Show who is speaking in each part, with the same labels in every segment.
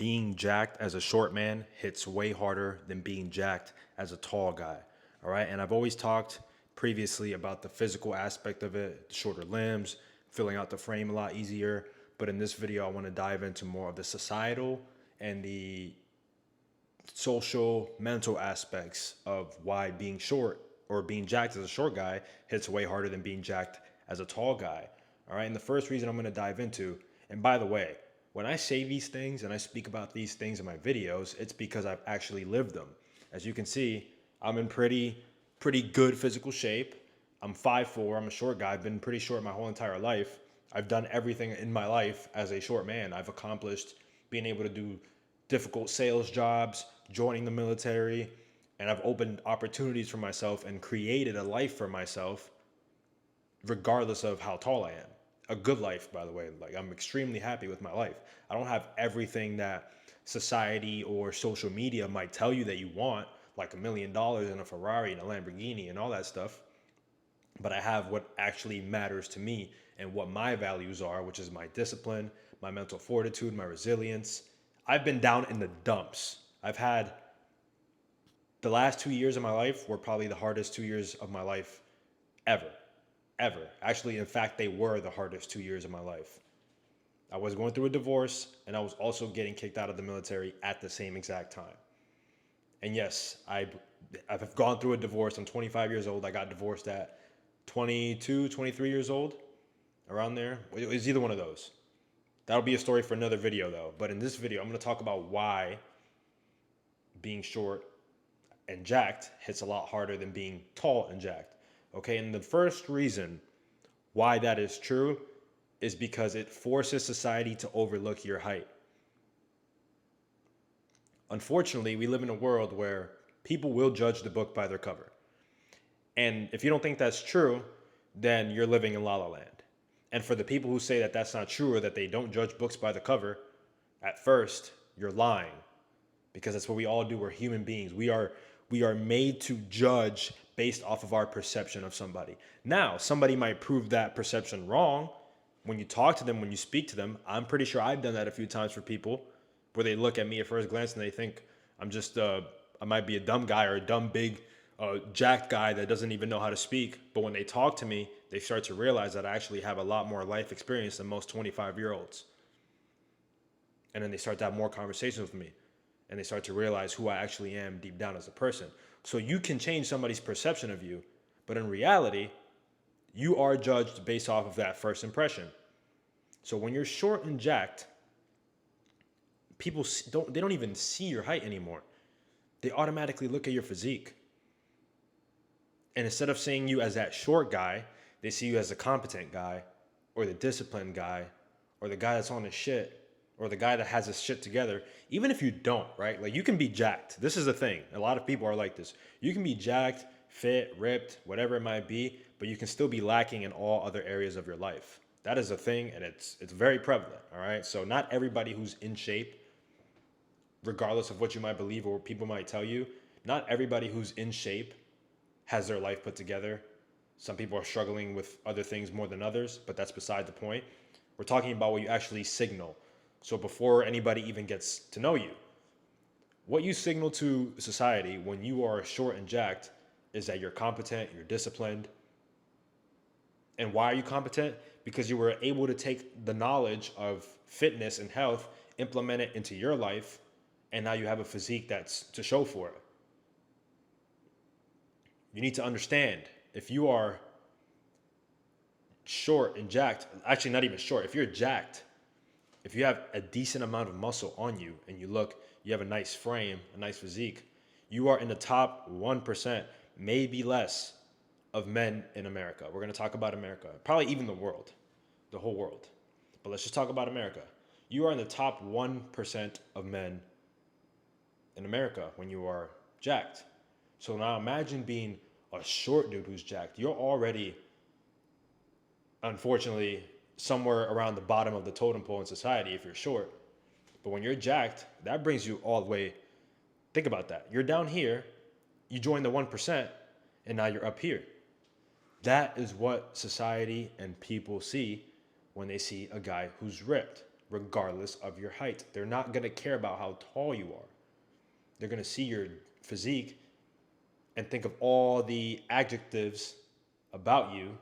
Speaker 1: being jacked as a short man hits way harder than being jacked as a tall guy. All right. And I've always talked previously about the physical aspect of it, the shorter limbs, filling out the frame a lot easier. But in this video, I want to dive into more of the societal and the social, mental aspects of why being short or being jacked as a short guy hits way harder than being jacked as a tall guy. All right. And the first reason I'm going to dive into, and by the way, when I say these things and I speak about these things in my videos, it's because I've actually lived them. As you can see, I'm in pretty good physical shape. I'm 5'4". I'm a short guy. I've been pretty short my whole entire life. I've done everything in my life as a short man. I've accomplished being able to do difficult sales jobs, joining the military, and I've opened opportunities for myself and created a life for myself regardless of how tall I am. A good life, by the way. Like, I'm extremely happy with my life. I don't have everything that society or social media might tell you that you want, like $1 million and a Ferrari and a Lamborghini and all that stuff. But I have what actually matters to me and what my values are, which is my discipline, my mental fortitude, my resilience. I've been down in the dumps. I've had the last 2 years of my life were probably the hardest 2 years of my life ever. Ever. Actually, in fact, they were the hardest 2 years of my life. I was going through a divorce and I was also getting kicked out of the military at the same exact time. And yes, I've gone through a divorce. I'm 25 years old. I got divorced at 22, 23 years old, around there. It was either one of those. That'll be a story for another video though. But in this video, I'm going to talk about why being short and jacked hits a lot harder than being tall and jacked. Okay, and the first reason why that is true is because it forces society to overlook your height. Unfortunately, we live in a world where people will judge the book by their cover. And if you don't think that's true, then you're living in La La Land. And for the people who say that that's not true or that they don't judge books by the cover, at first, you're lying. Because that's what we all do. We're human beings. We are made to judge based off of our perception of somebody. Now, somebody might prove that perception wrong. When you talk to them, when you speak to them, I'm pretty sure I've done that a few times for people where they look at me at first glance and they think I might be a dumb guy or a dumb, big, jacked guy that doesn't even know how to speak. But when they talk to me, they start to realize that I actually have a lot more life experience than most 25-year-olds. And then they start to have more conversations with me. And they start to realize who I actually am deep down as a person. So you can change somebody's perception of you, but in reality, you are judged based off of that first impression. So when you're short and jacked, people don't even see your height anymore. They automatically look at your physique. And instead of seeing you as that short guy, they see you as the competent guy or the disciplined guy or the guy that's on his shit or the guy that has his shit together. Even if you don't, right? Like, you can be jacked. This is the thing. A lot of people are like this. You can be jacked, fit, ripped, whatever it might be, but you can still be lacking in all other areas of your life. That is a thing, and it's very prevalent, all right? So not everybody who's in shape, regardless of what you might believe or what people might tell you, not everybody who's in shape has their life put together. Some people are struggling with other things more than others, but that's beside the point. We're talking about what you actually signal. So before anybody even gets to know you, what you signal to society when you are short and jacked is that you're competent, you're disciplined. And why are you competent? Because you were able to take the knowledge of fitness and health, implement it into your life, and now you have a physique that's to show for it. You need to understand, if you are short and jacked, actually not even short, if you're jacked, if you have a decent amount of muscle on you and you have a nice frame, a nice physique, you are in the top 1%, maybe less, of men in America. We're going to talk about America, probably even the world, the whole world. But let's just talk about America. You are in the top 1% of men in America when you are jacked. So now imagine being a short dude who's jacked. You're already, unfortunately, somewhere around the bottom of the totem pole in society if you're short. But when you're jacked, that brings you all the way. Think about that. You're down here, you join the 1%, and now you're up here. That is what society and people see when they see a guy who's ripped. regardless of your height. They're not going to care about how tall you are. They're going to see your physique and think of all the adjectives about you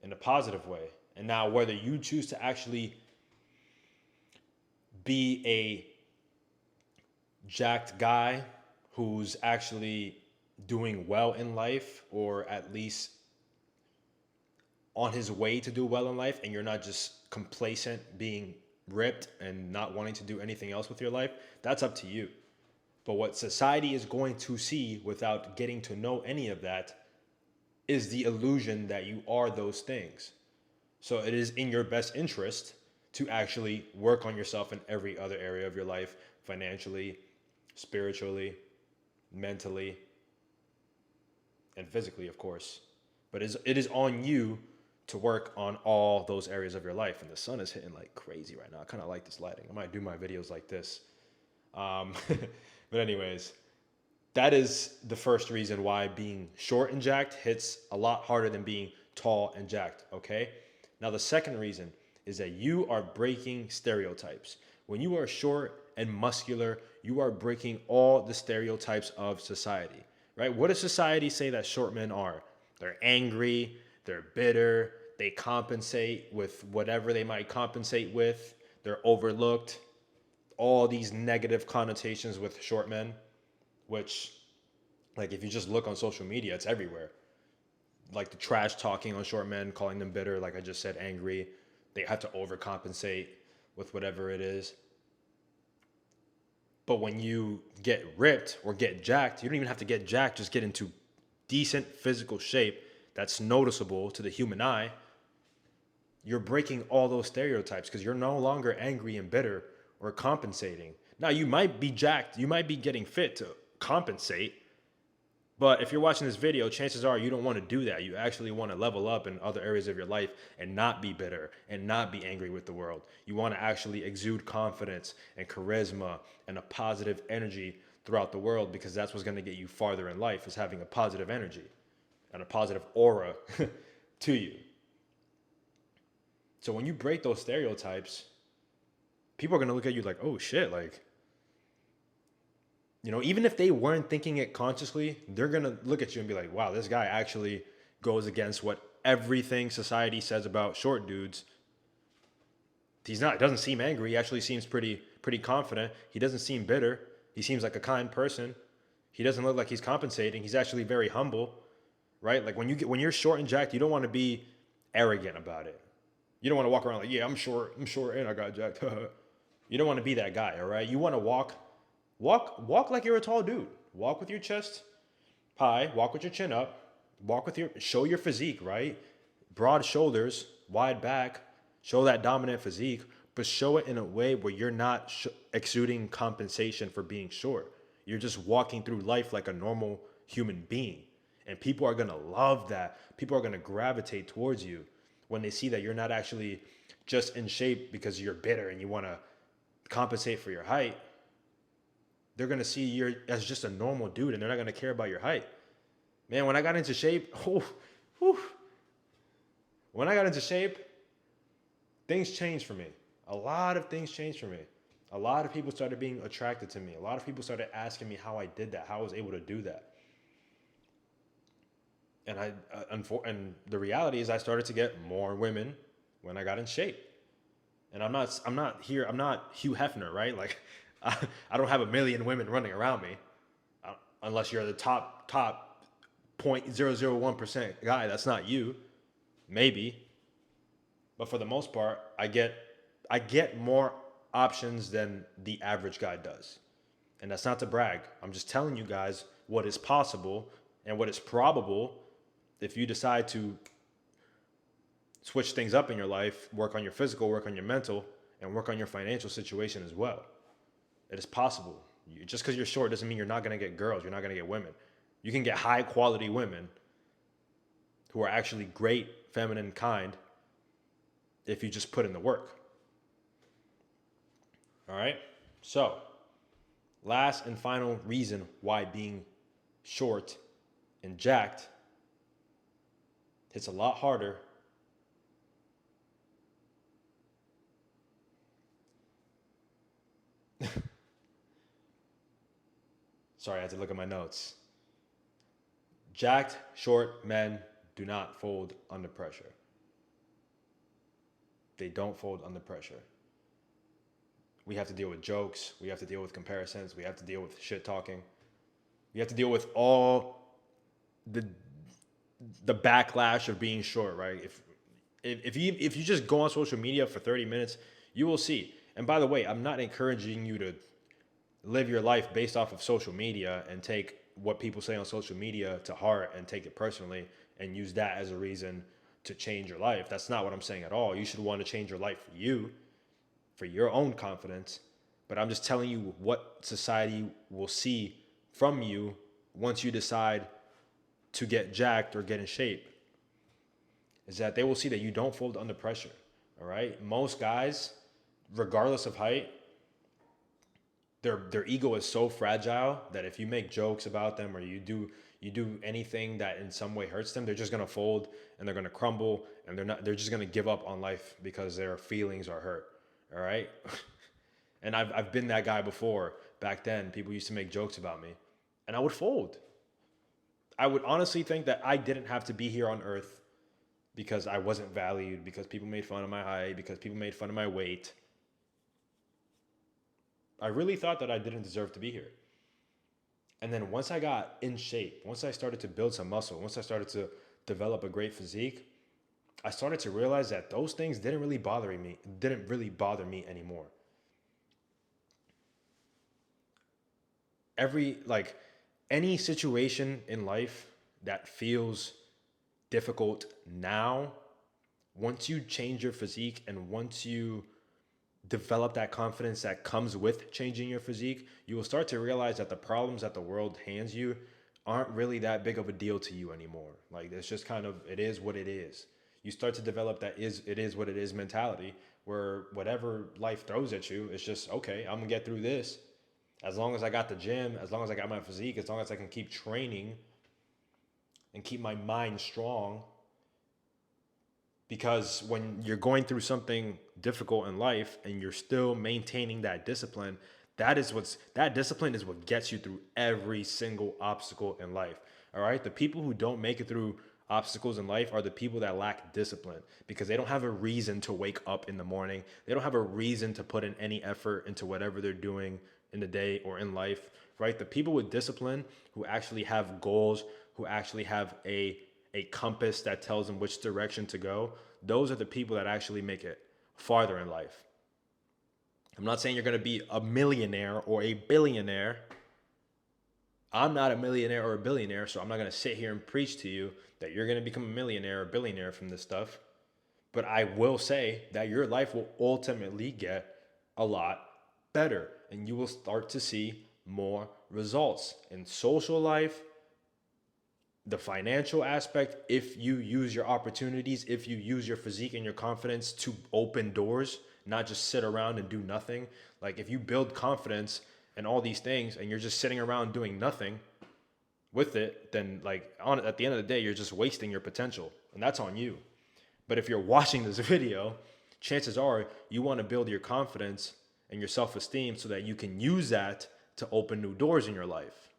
Speaker 1: in a positive way. And now, whether you choose to actually be a jacked guy who's actually doing well in life, or at least on his way to do well in life, and you're not just complacent, being ripped and not wanting to do anything else with your life, that's up to you. But what society is going to see without getting to know any of that is the illusion that you are those things. So it is in your best interest to actually work on yourself in every other area of your life, financially, spiritually, mentally, and physically, of course. But it is on you to work on all those areas of your life. And the sun is hitting like crazy right now. I kind of like this lighting. I might do my videos like this. But anyways, that is the first reason why being short and jacked hits a lot harder than being tall and jacked, okay? Now, the second reason is that you are breaking stereotypes. When you are short and muscular, you are breaking all the stereotypes of society, right? What does society say that short men are? They're angry, they're bitter, they compensate with whatever they might compensate with, they're overlooked. All these negative connotations with short men, which, like, if you just look on social media, it's everywhere. Like the trash talking on short men, calling them bitter, like I just said, angry. They have to overcompensate with whatever it is. But when you get ripped or get jacked, you don't even have to get jacked, just get into decent physical shape that's noticeable to the human eye. You're breaking all those stereotypes because you're no longer angry and bitter or compensating. Now, you might be jacked, you might be getting fit to compensate, but if you're watching this video, chances are you don't want to do that. You actually want to level up in other areas of your life and not be bitter and not be angry with the world. You want to actually exude confidence and charisma and a positive energy throughout the world, because that's what's going to get you farther in life, is having a positive energy and a positive aura to you. So when you break those stereotypes, people are going to look at you like, oh shit, like, you know, even if they weren't thinking it consciously, they're going to look at you and be like, wow, this guy actually goes against what everything society says about short dudes. He doesn't seem angry. He actually seems pretty confident. He doesn't seem bitter. He seems like a kind person. He doesn't look like he's compensating. He's actually very humble, right? Like when you're short and jacked, you don't want to be arrogant about it. You don't want to walk around like, yeah, I'm short and I got jacked. You don't want to be that guy, all right? You want to walk like you're a tall dude. Walk with your chest high, walk with your chin up, show your physique, right? Broad shoulders, wide back, show that dominant physique, but show it in a way where you're not exuding compensation for being short. You're just walking through life like a normal human being. And people are going to love that. People are going to gravitate towards you when they see that you're not actually just in shape because you're bitter and you want to compensate for your height. They're going to see you as just a normal dude, and they're not going to care about your height. Man, when I got into shape, when I got into shape, things changed for me. A lot of things changed for me. A lot of people started being attracted to me. A lot of people started asking me how I did that, how I was able to do that. And the reality is I started to get more women when I got in shape. And I'm not Hugh Hefner, right? Like, I don't have a million women running around me, unless you're the top 0.001% guy. That's not you, maybe. But for the most part, I get more options than the average guy does. And that's not to brag. I'm just telling you guys what is possible and what is probable if you decide to switch things up in your life, work on your physical, work on your mental, and work on your financial situation as well. It is possible. Just because you're short doesn't mean you're not going to get girls. You're not going to get women. You can get high quality women who are actually great, feminine, kind, if you just put in the work. All right? So, last and final reason why being short and jacked hits a lot harder Sorry, I had to look at my notes. Jacked, short men do not fold under pressure. They don't fold under pressure. We have to deal with jokes. We have to deal with comparisons. We have to deal with shit talking. We have to deal with all the the backlash of being short, right? If you just go on social media for 30 minutes, you will see. And by the way, I'm not encouraging you to live your life based off of social media and take what people say on social media to heart and take it personally and use that as a reason to change your life. That's not what I'm saying at all. You should want to change your life for you, for your own confidence. But I'm just telling you what society will see from you once you decide to get jacked or get in shape, is that they will see that you don't fold under pressure. All right. Most guys, regardless of height, their ego is so fragile that if you make jokes about them or you do anything that in some way hurts them, they're just gonna fold and they're gonna crumble and they're just gonna give up on life because their feelings are hurt. All right. And I've been that guy before. Back then, people used to make jokes about me and I would fold. I would honestly think that I didn't have to be here on earth because I wasn't valued, because people made fun of my height, because people made fun of my weight. I really thought that I didn't deserve to be here. And then once I got in shape, once I started to build some muscle, once I started to develop a great physique, I started to realize that those things didn't really bother me anymore. Any situation in life that feels difficult now, once you change your physique and once you develop that confidence that comes with changing your physique, you will start to realize that the problems that the world hands you aren't really that big of a deal to you anymore. Like it's just kind of, it is what it is. You start to develop it is what it is mentality, where whatever life throws at you, it's just, okay, I'm gonna get through this. As long as I got the gym, as long as I got my physique, as long as I can keep training and keep my mind strong. Because when you're going through something difficult in life and you're still maintaining that discipline, that discipline is what gets you through every single obstacle in life. All right. The people who don't make it through obstacles in life are the people that lack discipline because they don't have a reason to wake up in the morning. They don't have a reason to put in any effort into whatever they're doing in the day or in life, right? The people with discipline who actually have goals, who actually have a compass that tells them which direction to go, those are the people that actually make it farther in life. I'm not saying you're going to be a millionaire or a billionaire. I'm not a millionaire or a billionaire, so I'm not going to sit here and preach to you that you're going to become a millionaire or billionaire from this stuff. But I will say that your life will ultimately get a lot better and you will start to see more results in social life, the financial aspect. If you use your opportunities, if you use your physique and your confidence to open doors, not just sit around and do nothing. Like if you build confidence and all these things and you're just sitting around doing nothing with it, then at the end of the day, you're just wasting your potential and that's on you. But if you're watching this video, chances are you want to build your confidence and your self-esteem so that you can use that to open new doors in your life.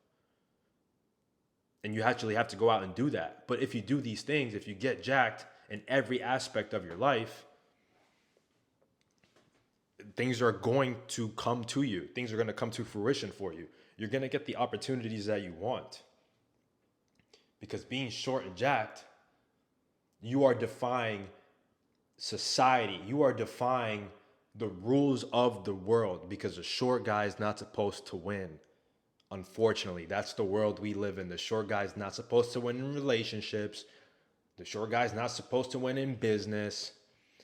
Speaker 1: And you actually have to go out and do that. But if you do these things, if you get jacked in every aspect of your life, things are going to come to you. Things are going to come to fruition for you. You're going to get the opportunities that you want. Because being short and jacked, you are defying society. You are defying the rules of the world because the short guy is not supposed to win. Unfortunately, that's the world we live in. The short guy is not supposed to win in relationships. The short guy is not supposed to win in business.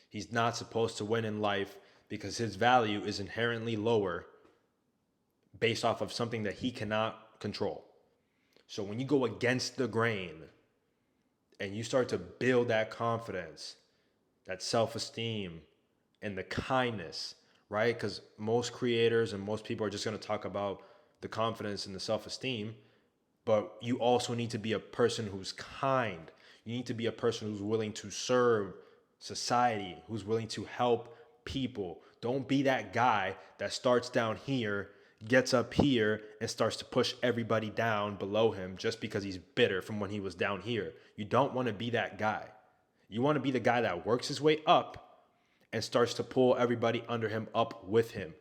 Speaker 1: He's not supposed to win in life because his value is inherently lower based off of something that he cannot control. So when you go against the grain and you start to build that confidence, that self-esteem, and the kindness, right? Because most creators and most people are just going to talk about the confidence and the self-esteem, but you also need to be a person who's kind. You need to be a person who's willing to serve society, who's willing to help people. Don't be that guy that starts down here, gets up here, and starts to push everybody down below him just because he's bitter from when he was down here. You don't want to be that guy. You want to be the guy that works his way up and starts to pull everybody under him up with him.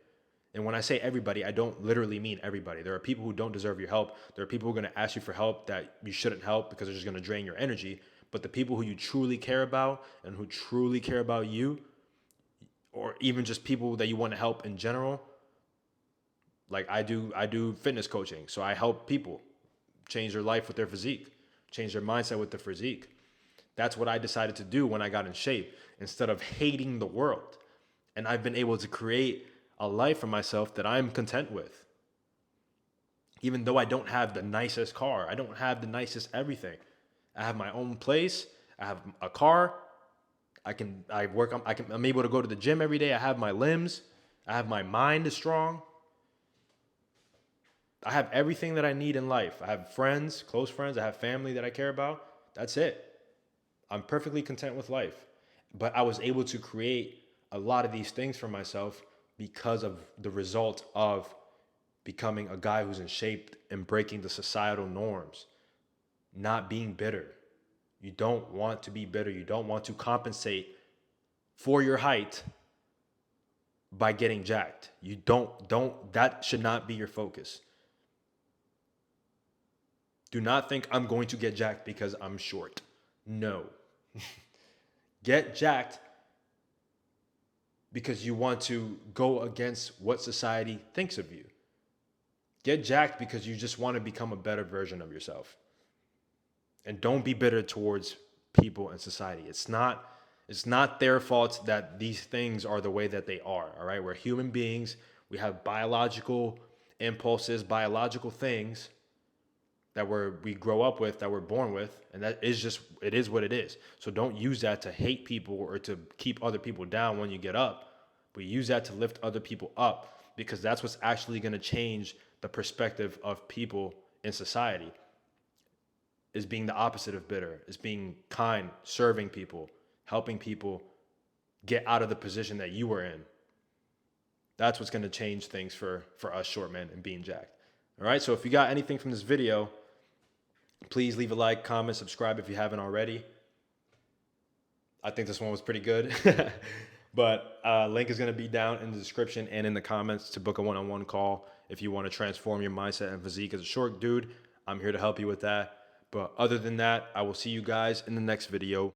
Speaker 1: And when I say everybody, I don't literally mean everybody. There are people who don't deserve your help. There are people who are going to ask you for help that you shouldn't help because they're just going to drain your energy. But the people who you truly care about and who truly care about you, or even just people that you want to help in general, like I do fitness coaching. So I help people change their life with their physique, change their mindset with their physique. That's what I decided to do when I got in shape instead of hating the world. And I've been able to create a life for myself that I'm content with. Even though I don't have the nicest car, I don't have the nicest everything. I have my own place. I have a car. I'm able to go to the gym every day. I have my limbs. I have my mind is strong. I have everything that I need in life. I have friends, close friends. I have family that I care about. That's it. I'm perfectly content with life. But I was able to create a lot of these things for myself because of the result of becoming a guy who's in shape and breaking the societal norms, not being bitter. You don't want to be bitter. You don't want to compensate for your height by getting jacked. That should not be your focus. Do not think I'm going to get jacked because I'm short. No. Get jacked because you want to go against what society thinks of you. Get jacked because you just want to become a better version of yourself. And don't be bitter towards people and society. It's not their fault that these things are the way that they are, all right? We're human beings. We have biological impulses, biological things that we grow up with, that we're born with, and it is what it is. So don't use that to hate people or to keep other people down when you get up, but use that to lift other people up, because that's what's actually going to change the perspective of people in society, is being the opposite of bitter, is being kind, serving people, helping people get out of the position that you were in. That's what's going to change things for us short men and being jacked. All right, so if you got anything from this video, please leave a like, comment, subscribe if you haven't already. I think this one was pretty good. But link is going to be down in the description and in the comments to book a one-on-one call if you want to transform your mindset and physique as a short dude. I'm here to help you with that. But other than that, I will see you guys in the next video.